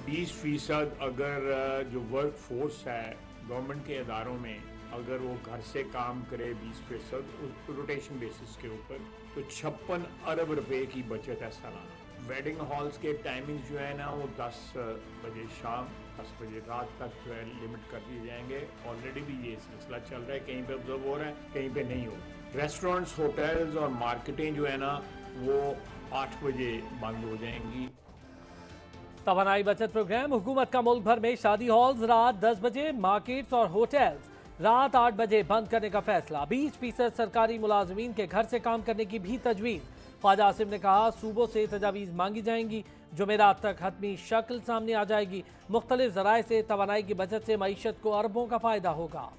20% अगर जो work force है गवर्नमेंट के इदारों में, अगर वो घर से काम करे 20% रोटेशन बेसिस के ऊपर, तो 56 अरब रुपए की बचत है सालाना। वेडिंग हॉल्स के टाइमिंग जो है ना वो 10 बजे शाम 10 बजे रात तक जो है लिमिट कर दिए जाएंगे। ऑलरेडी भी ये सिलसिला चल रहा है, कहीं पे ऑब्जर्व हो रहा है, कहीं पे नहीं हो रहा। रेस्टोरेंट्स, होटल्स और मार्केटें जो है ना वो 8 बजे बंद हो जाएंगी। तवानाई बचत प्रोग्राम हुकूमत का मुल्क भर में शादी हॉल्स रात 10 बजे, मार्केट्स और होटल्स रात 8 बजे बंद करने का फैसला। 20% सरकारी मुलाजमीन के घर से काम करने की भी तजवीज़। ख्वाजा आसिम ने कहा सूबों से तजावीज़ मांगी जाएंगी, जुमेरात तक हतमी शक्ल सामने आ जाएगी। मुख्तलिफ ज़राए से तवानाई की बचत से मईशत को अरबों का फ़ायदा होगा।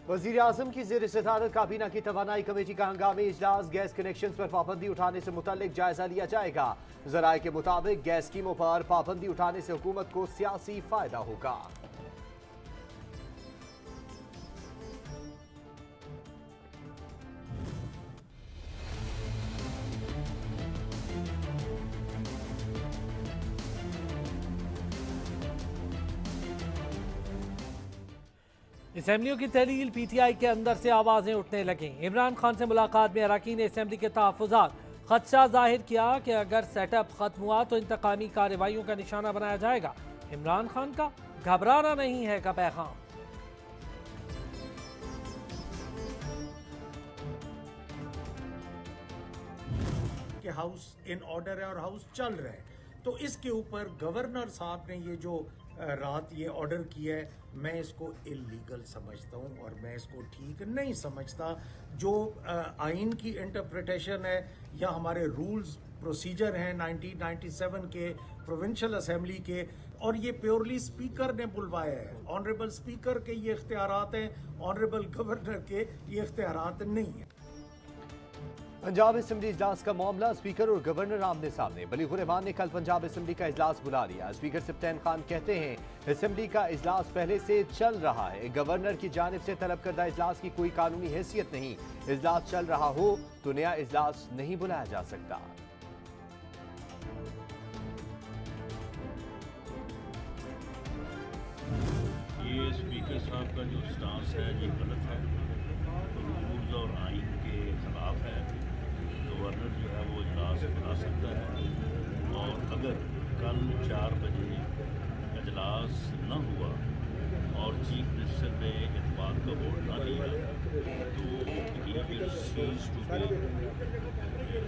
वज़ीर आज़म की ज़ेर सदारत काबीना की तवानाई कमेटी का हंगामी इजलास। गैस कनेक्शन पर पाबंदी उठाने से मुतल्लिक जायजा लिया जाएगा। ज़राए के मुताबिक गैस स्कीमों पर पाबंदी उठाने से हुकूमत को सियासी फायदा होगा। असम्बलियों की तहलील, PTI के अंदर से आवाजें उठने लगीं। इमरान खान से मुलाकात में अरकान असम्बली के तहफ़्फ़ुज़ात। खदशा जाहिर किया कि अगर सेटअप खत्म हुआ तो इंतकामी कार्रवाइयों का निशाना बनाया जाएगा। इमरान खान का घबराना नहीं है का पैगाम। कि हाउस इन ऑर्डर है और हाउस चल रहा है, तो इसके ऊपर गवर्नर साहब ने ये जो रात ये ऑर्डर किया है, मैं इसको इलीगल समझता हूँ और मैं इसको ठीक नहीं समझता। जो आइन की इंटरप्रिटेशन है या हमारे रूल्स प्रोसीजर हैं 1997 के प्रोविंशियल असेंबली के, और ये प्योरली स्पीकर ने बुलवाया है। ऑनरेबल स्पीकर के ये इख्तियारात हैं, ऑनरेबल गवर्नर के ये इख्तियारात नहीं है। पंजाब असेंबली इजलास का मामला, स्पीकर और गवर्नर आमने सामने। बलीगुर रहमान ने कल पंजाब असेंबली का इजलास बुला लिया। स्पीकर सप्तान खान कहते हैं असेंबली का इजलास पहले से चल रहा है, गवर्नर की जानिब से तलब करदा इजलास की कोई कानूनी हैसियत नहीं। इजलास चल रहा हो तो नया इजलास नहीं बुलाया जा सकता। ये स्पीकर साहब का जो स्टांस है ये गलत है, रूल्स और आइन के खिलाफ है। गवर्नर जो है वो इजलास बुला सकता है, और अगर कल 4 बजे इजलास न हुआ और चीफ मिनिस्टर ने इतमाद का वोट ना लिया तो he will cease to be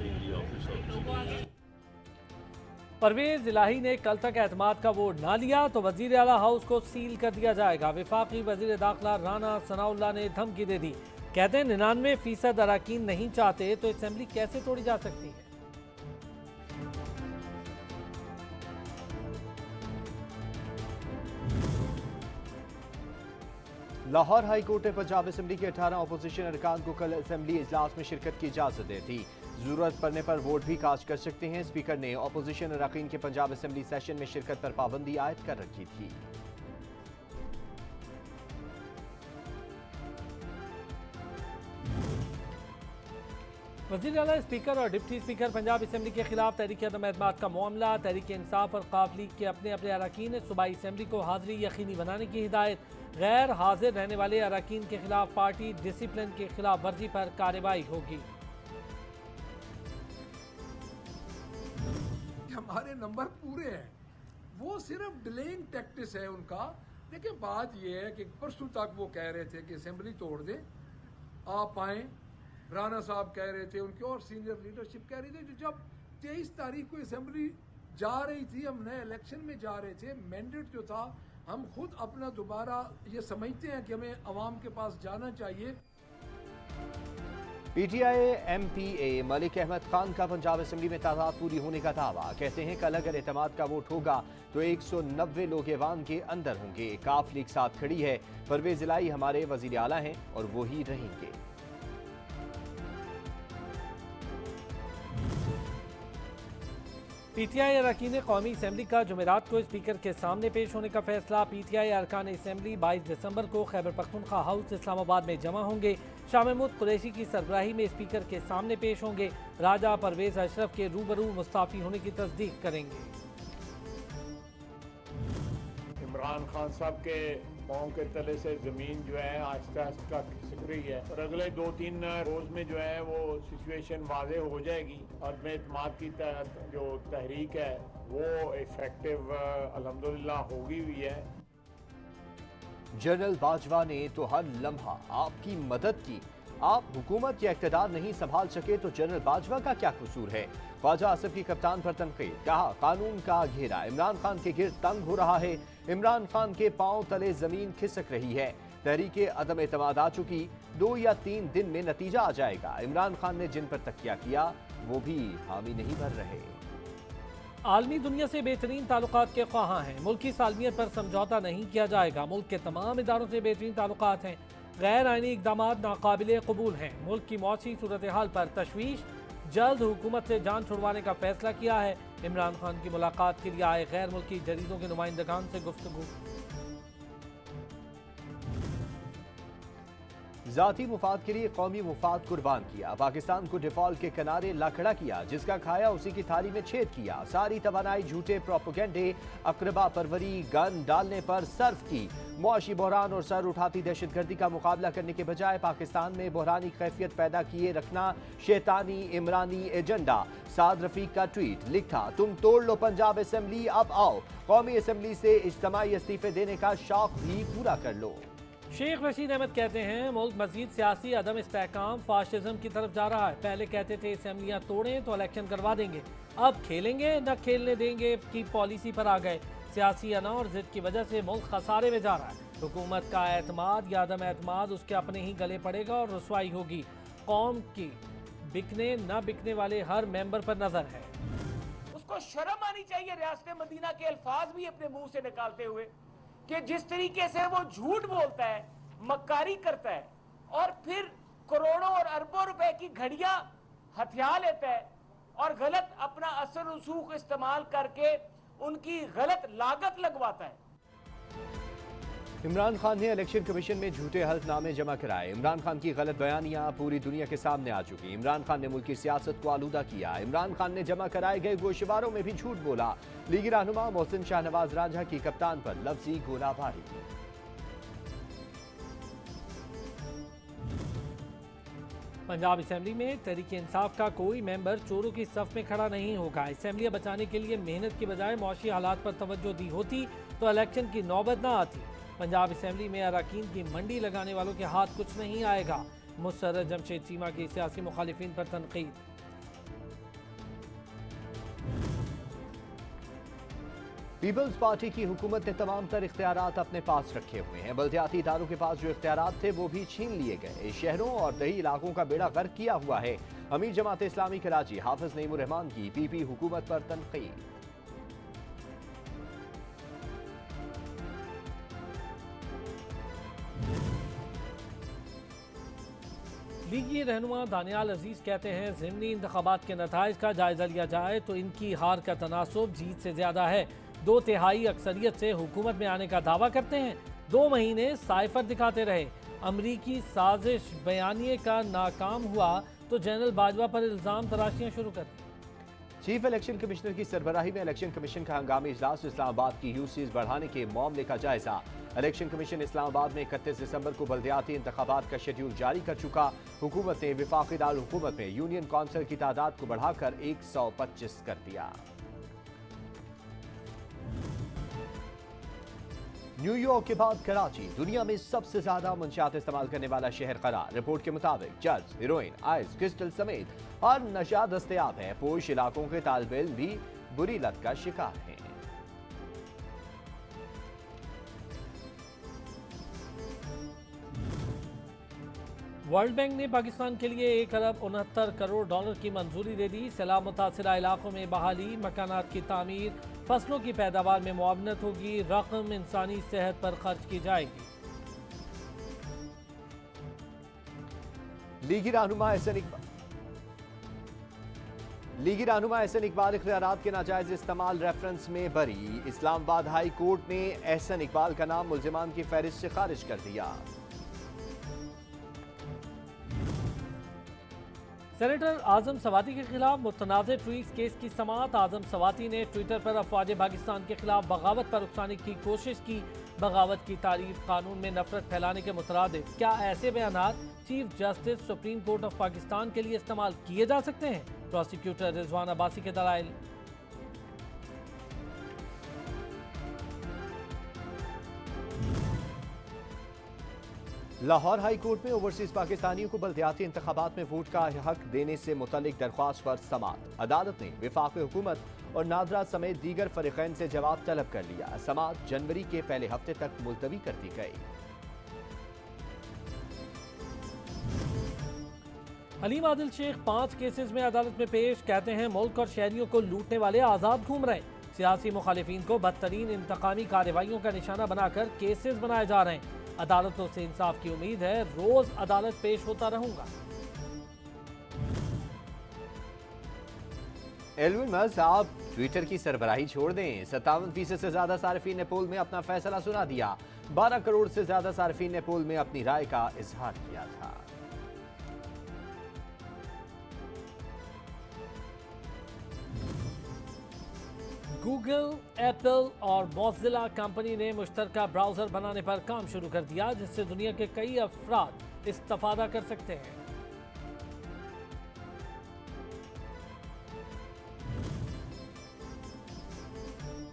in the office of chief minister. Parvez Elahi ने कल तक एतमाद का वोट ना लिया तो वजीर आला हाउस को सील कर दिया जाएगा। विफाकी वजीर दाखिला राना सनाउल्लाह ने धमकी दे दी। कहते हैं 99% अरकान नहीं चाहते तो असेंबली कैसे तोड़ी जा सकती है। लाहौर हाई कोर्ट ने पंजाब असेंबली के 18 अपोजिशन अरकान को कल असेंबली इजलास में शिरकत की इजाजत दे दी। जरूरत पड़ने पर वोट भी कास्ट कर सकते हैं। स्पीकर ने अपोजिशन अरकान के पंजाब असेंबली सेशन में शिरकत पर पाबंदी आयद कर रखी थी। वज़ीर आला, स्पीकर और डिप्टी स्पीकर पंजाब असेंबली के खिलाफ तहरीक अदम एतमाद का मामला। तहरीक इंसाफ और काफ लीग के अपने अपने अरकान ने सूबाई असेंबली को हाजिरी यकीनी बनाने की हिदायत। गैर हाजिर रहने वाले अरकान के खिलाफ पार्टी डिसिप्लिन की खिलाफ वर्जी पर कार्रवाई होगी। हमारे नंबर पूरे हैं, वो सिर्फ डिलेइंग टैक्टिस है उनका। देखिए बात ये है कि परसों तक वो कह रहे थे कि असेंबली तोड़ दे, आप आए। राना साहब कह रहे थे, उनकी और सीनियर लीडरशिप कह रही थी। जब 23 तारीख को असेंबली जा रही थी, हम नए इलेक्शन में जा रहे थे, मैंडेट जो था, हम खुद अपना दोबारा ये समझते हैं कि हमें अवाम के पास जाना चाहिए। PTI MPA मलिक अहमद खान का पंजाब असेंबली में तादाद पूरी होने का दावा। कहते हैं कल अगर एतमाद का वोट होगा तो 190 लोग ऐवान के अंदर होंगे। काफ लीग साथ खड़ी है। परवेज इलाही हमारे वजीर आला हैं और वो ही रहेंगे। PTI अरकान कौमी असम्बली का जुमेरात को स्पीकर के सामने पेश होने का फैसला। PTI अरकान असम्बली 22 दिसंबर को खैबर पख्तूनख्वा हाउस इस्लामाबाद में जमा होंगे। शाह महमूद कुरैशी की सरबराही में स्पीकर के सामने पेश होंगे। राजा परवेज अशरफ के रूबरू मुस्ताफी होने की तस्दीक करेंगे। इमरान खान साहब के पाँव के तले से जमीन जो है आहिस्ता आहिस्ता खिसक रही है और अगले 2-3 रोज में जो है वो सिचुएशन वाजे हो जाएगी और में एतमाद की जो तहरीक है वो इफेक्टिव अल्हम्दुलिल्लाह होगी हुई है। जनरल बाजवा ने तो हर लम्हा आपकी मदद की। आप हुकूमत या इक़्तिदार नहीं संभाल सके तो जनरल बाजवा का क्या कसूर है? ख्वाजा आसिफ की कप्तान पर तनकीद, कहा कानून का घेरा इमरान खान के गिर्द तंग हो रहा है। इमरान खान के पांव तले जमीन खिसक रही है। तहरीके अदम एतमाद आ चुकी, 2 या 3 दिन में नतीजा आ जाएगा। इमरान खान ने जिन पर तकिया किया वो भी हामी नहीं भर रहे। आलमी दुनिया से बेहतरीन ताल्लुकात के ख्वाहां हैं। मुल्क की सालमियत पर समझौता नहीं किया जाएगा। मुल्क के तमाम इदारों से बेहतरीन ताल्लुकात हैं। गैर आइनी इकदाम नाकाबिले कबूल हैं। मुल्क की मौसी सूरत हाल पर तशवीश, जल्द हुकूमत से जान छुड़वाने का फैसला किया है। इमरान खान की मुलाकात के लिए आए गैर मुल्की जरीदों के नुमाइंदगान से गुफ्तगू। जाती मुफाद के लिए कौमी मुफाद कुर्बान किया। पाकिस्तान को डिफॉल्ट के किनारे लाखड़ा किया, जिसका खाया उसी की थाली में छेद किया। सारी तवानाई झूठे प्रोपोगेंडे, अकरबा परवरी, गन डालने पर सर्फ की। मुआशी बहरान और सर उठाती दहशतगर्दी का मुकाबला करने के बजाय पाकिस्तान में बहरानी कैफियत पैदा किए रखना शैतानी इमरानी एजेंडा। साद रफीक का ट्वीट, लिखा तुम तोड़ लो पंजाब असम्बली, अब आओ कौमी असम्बली से इज्तिमाई इस्तीफे देने का शौक भी पूरा कर लो। शेख रशीद अहमद कहते हैं मुल्क मजीद सियासी अदम इस्तेहकाम फाशिज्म की तरफ जा रहा है। पहले कहते थे असम्बलियाँ तोड़ें तो इलेक्शन करवा देंगे, अब खेलेंगे न खेलने देंगे की पॉलिसी पर आ गए। सियासी अना और जिद की वजह से मुल्क खसारे में जा रहा है। हुकूमत का एतमाद या अदम एतमाद उसके अपने ही गले पड़ेगा और रसवाई होगी। कौम की बिकने न बिकने वाले हर मेंबर पर नजर है। उसको शर्म आनी चाहिए रियासत मदीना के अल्फाज भी अपने मुंह से निकालते हुए कि जिस तरीके से वो झूठ बोलता है, मक्कारी करता है और फिर करोड़ों और अरबों रुपए की घड़ियां हथियार लेता है और गलत अपना असर रसूख इस्तेमाल करके उनकी गलत लागत लगवाता है। इमरान खान ने इलेक्शन कमीशन में झूठे हल्फनामे जमा कराए। इमरान खान की गलत बयानियां पूरी दुनिया के सामने आ चुकी। इमरान खान ने मुल्क की सियासत को आलूदा किया। इमरान खान ने जमा कराए गए गोशवारों में भी झूठ बोला। लीगी रहनुमा मोहसिन शाहनवाज रांझा की कप्तान पर लफ्जी गोलाबारी। पंजाब असम्बली में तहरीक इंसाफ का कोई मेंबर चोरों की सफ में खड़ा नहीं होगा। असम्बलियाँ बचाने के लिए मेहनत की बजाय मौशी हालात पर तवज्जो दी होती तो इलेक्शन की नौबत न आती। पंजाब असम्बली में अरकान की मंडी लगाने वालों के हाथ कुछ नहीं आएगा। मुसर्रत जमशेद चीमा की सियासी मुखालिफिन पर तनकीद। पीपल्स पार्टी की हुकूमत ने तमाम तर इख्तियारात अपने पास रखे हुए हैं। बल्दियाती इदारों के पास जो इख्तियारात थे वो भी छीन लिए गए। शहरों और दही इलाकों का बेड़ा गर्क किया हुआ है। अमीर जमात इस्लामी कराची हाफिज नईमुर रहमान की पीपी हुकूमत पर तनकीद। लीगी रहनुमा दानियाल अजीज कहते हैं ज़िमनी इंतखाबात के नताइज का जायजा लिया जाए तो इनकी हार का तनासुब जीत से ज्यादा है। 2/3 अक्सरियत से हुकूमत में आने का दावा करते हैं। 2 महीने साइफर दिखाते रहे। अमरीकी साजिश बयानिए का नाकाम हुआ तो जनरल बाजवा पर इल्जाम तराशियां शुरू कर दी। चीफ इलेक्शन कमिश्नर की सरबराही में इलेक्शन कमीशन का हंगामी इजलास। इस्लामाबाद की यूसीज बढ़ाने के मामले का जायजा। इलेक्शन कमीशन इस्लामाबाद में 31 दिसंबर को बल्दियाती इंतखाबात का शेड्यूल जारी कर चुका। हुकूमत ने विफाकी दारुल हुकूमत में यूनियन काउंसिल की तादाद को बढ़ाकर 125 कर दिया। न्यूयॉर्क के बाद कराची दुनिया में सबसे ज्यादा मंशियात इस्तेमाल करने वाला शहर करार। रिपोर्ट के मुताबिक चर्च, हेरोइन, आइस, क्रिस्टल समेत हर नशा दस्तयाब है। पोश इलाकों के तालिब इल्म भी बुरी लत का शिकार हैं। वर्ल्ड बैंक ने पाकिस्तान के लिए 1 अरब 69 करोड़ डॉलर की मंजूरी दे दी। सैलाब मुतासिरा इलाकों में बहाली, मकानात की तामीर, फसलों की पैदावार में मुआवनत होगी। रकम इंसानी सेहत पर खर्च की जाएगी। लीगी रहनुमा एहसन इकबाल लीगी रहनुमा एहसन इकबाल इख्तियारात के नाजायज इस्तेमाल रेफरेंस में बरी। इस्लामाबाद हाई कोर्ट ने एहसन इकबाल का नाम मुल्जिमान की फहरिस्त से खारिज कर दिया। सेनेटर आजम सवाती के खिलाफ मुतनाज़ ट्वीट्स केस की समाअत। आजम सवाती ने ट्विटर पर अफवाज पाकिस्तान के खिलाफ बगावत पर उकसाने की कोशिश की। बगावत की तारीफ कानून में नफरत फैलाने के मुतरादिफ। क्या ऐसे बयानात chief justice supreme court of Pakistan के लिए इस्तेमाल किए जा सकते हैं? प्रोसिक्यूटर रिजवान अब्बासी के दलाइल। लाहौर हाई कोर्ट में ओवरसीज पाकिस्तानियों को बल्दियाती इंतखाबात में वोट का हक देने से मुतल्लिक दरख्वास्त पर समाअत। अदालत ने वफाकी हुकूमत और नादरा समेत दीगर फरीकैन से जवाब तलब कर लिया। समाअत जनवरी के पहले हफ्ते तक मुलतवी कर दी गई। हलीम आदिल शेख 5 केसेस में अदालत में पेश। कहते हैं मुल्क और शहरियों को लूटने वाले आज़ाद घूम रहे। सियासी मुखालिफिन को बदतरीन इंतकामी कार्रवाइयों का निशाना बनाकर केसेस बनाए जा रहे हैं। अदालतों से इंसाफ की उम्मीद है। रोज अदालत पेश होता रहूंगा। एलविन मस्क, आप ट्विटर की सरबराही छोड़ दें। 57% से ज्यादा सार्फिन ने पोल में अपना फैसला सुना दिया। 12 करोड़ से ज्यादा सार्फिन ने पोल में अपनी राय का इजहार किया था। गूगल, एप्पल और मोज़िला कंपनी ने मुश्तरका ब्राउज़र बनाने पर काम शुरू कर दिया, जिससे दुनिया के कई अफराद इस्तेफादा कर सकते हैं।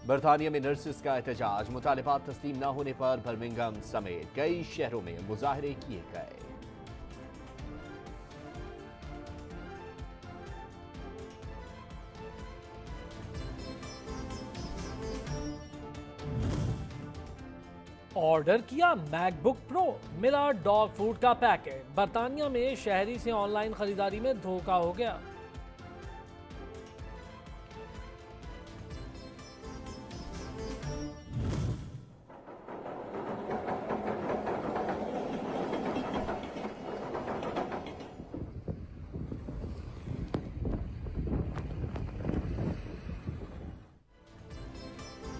बरतानिया में नर्सेस का एहतजाज। मुतालिबात तस्लीम न होने पर बर्मिंघम समेत कई शहरों में मुजाहरे किए गए। ऑर्डर किया मैकबुक प्रो, मिला डॉग फूड का पैकेट। बरतानिया में शहरी से ऑनलाइन खरीदारी में धोखा हो गया।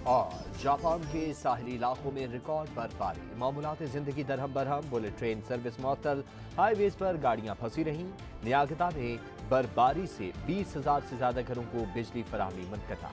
और जापान के साहिली इलाकों में रिकॉर्ड बर्फबारी। मामूलात जिंदगी दरहम बरहम। बुलेट ट्रेन सर्विस मुअत्तल। हाईवेज पर गाड़ियां फंसी रहीं। नियागता में बर्फबारी से 20,000 से ज्यादा घरों को बिजली फराहमी मुनक़ता।